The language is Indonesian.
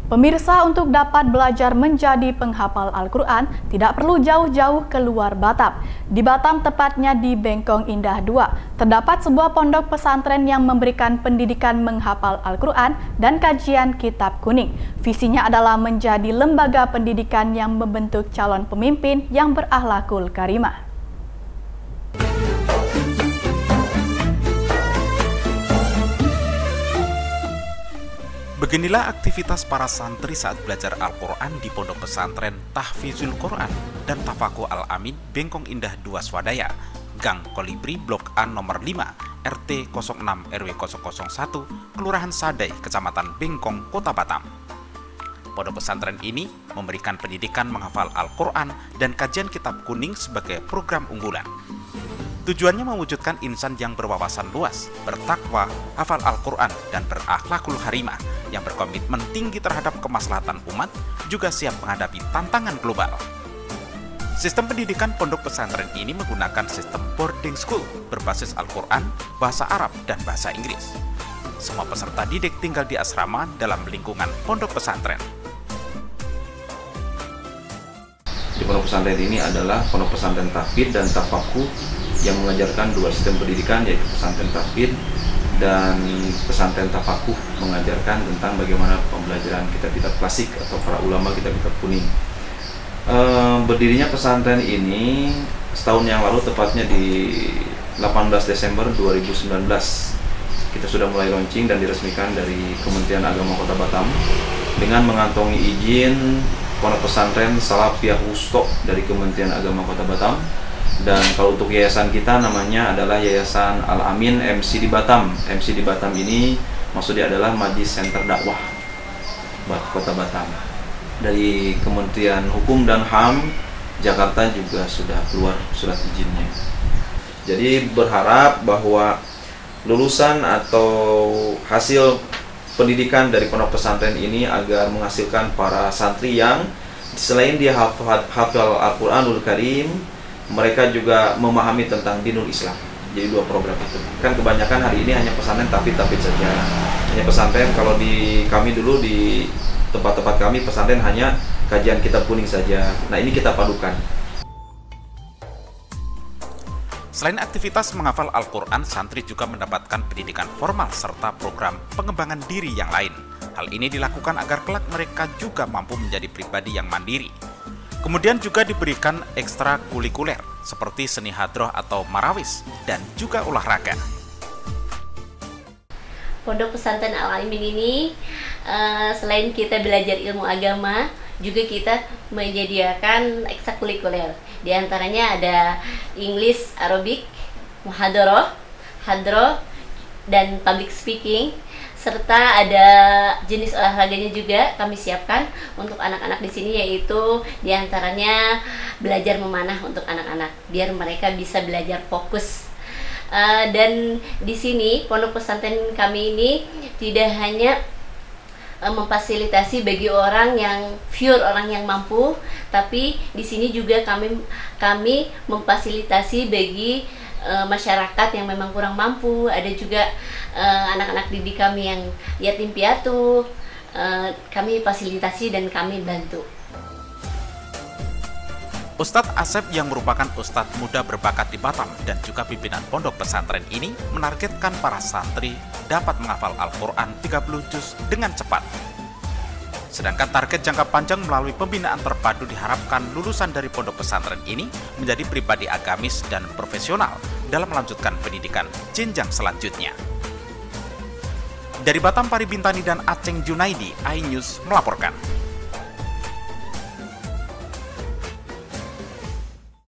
Pemirsa, untuk dapat belajar menjadi penghafal Al-Quran, tidak perlu jauh-jauh keluar Batam. Di Batam, tepatnya di Bengkong Indah 2, terdapat sebuah pondok pesantren yang memberikan pendidikan menghafal Al-Quran dan kajian kitab kuning. Visinya adalah menjadi lembaga pendidikan yang membentuk calon pemimpin yang berakhlakul karimah. Beginilah aktivitas para santri saat belajar Al-Quran di Pondok Pesantren Tahfizul Quran dan Tafaku Al-Amin, Bengkong Indah 2 Swadaya, Gang Kolibri, Blok A nomor 5, RT 06 RW 001, Kelurahan Sadai, Kecamatan Bengkong, Kota Batam. Pondok pesantren ini memberikan pendidikan menghafal Al-Quran dan kajian kitab kuning sebagai program unggulan. Tujuannya mewujudkan insan yang berwawasan luas, bertakwa, hafal Al-Quran, dan berakhlakul karimah yang berkomitmen tinggi terhadap kemaslahatan umat, juga siap menghadapi tantangan global. Sistem pendidikan pondok pesantren ini menggunakan sistem boarding school berbasis Al-Quran, bahasa Arab, dan bahasa Inggris. Semua peserta didik tinggal di asrama dalam lingkungan pondok pesantren. Di pondok pesantren ini adalah pondok pesantren tahfidz dan tafakuh yang mengajarkan dua sistem pendidikan, yaitu pesantren tahfidz dan pesantren tafakuh, mengajarkan tentang bagaimana pembelajaran kitab-kitab klasik atau para ulama kitab-kitab kuning. Berdirinya pesantren ini setahun yang lalu, tepatnya di 18 Desember 2019. Kita sudah mulai launching dan diresmikan dari Kementerian Agama Kota Batam dengan mengantongi izin pondok pesantren Salafiyah Wusto dari Kementerian Agama Kota Batam. Dan kalau untuk yayasan kita namanya adalah Yayasan Al-Amin MC di Batam. MC di Batam ini maksudnya adalah Majlis Center Dakwah Kota Batam. Dari Kementerian Hukum dan HAM Jakarta juga sudah keluar surat izinnya. Jadi berharap bahwa lulusan atau hasil pendidikan dari pondok pesantren ini agar menghasilkan para santri yang selain dia hafal Al-Quranul Karim, mereka juga memahami tentang dinul Islam. Jadi dua program itu. Kan kebanyakan hari ini hanya pesantren tahfidz saja. Hanya pesantren, kalau di kami dulu di tempat-tempat kami pesantren hanya kajian kitab kuning saja. Nah, ini kita padukan. Selain aktivitas menghafal Al-Quran, santri juga mendapatkan pendidikan formal serta program pengembangan diri yang lain. Hal ini dilakukan agar kelak mereka juga mampu menjadi pribadi yang mandiri. Kemudian juga diberikan ekstrakurikuler seperti seni hadroh atau marawis dan juga olahraga. Pondok Pesantren Al-Amin ini selain kita belajar ilmu agama, juga kita menyediakan ekstrakurikuler. Di antaranya ada English, Arabic, muhadharah, hadroh, dan public speaking. Serta ada jenis olahraganya juga kami siapkan untuk anak-anak di sini, yaitu diantaranya belajar memanah untuk anak-anak biar mereka bisa belajar fokus. Dan di sini pondok pesantren kami ini tidak hanya memfasilitasi bagi orang yang pure, orang yang mampu, tapi di sini juga kami memfasilitasi bagi masyarakat yang memang kurang mampu. Ada juga anak-anak didik kami yang yatim piatu, kami fasilitasi dan kami bantu. Ustadz Asep yang merupakan ustadz muda berbakat di Batam dan juga pimpinan pondok pesantren ini menargetkan para santri dapat menghafal Al-Quran 30 juz dengan cepat. Sedangkan target jangka panjang melalui pembinaan terpadu diharapkan lulusan dari pondok pesantren ini menjadi pribadi agamis dan profesional dalam melanjutkan pendidikan jenjang selanjutnya. Dari Batam, Pari Bintani dan Aceng Junaidi, iNews melaporkan.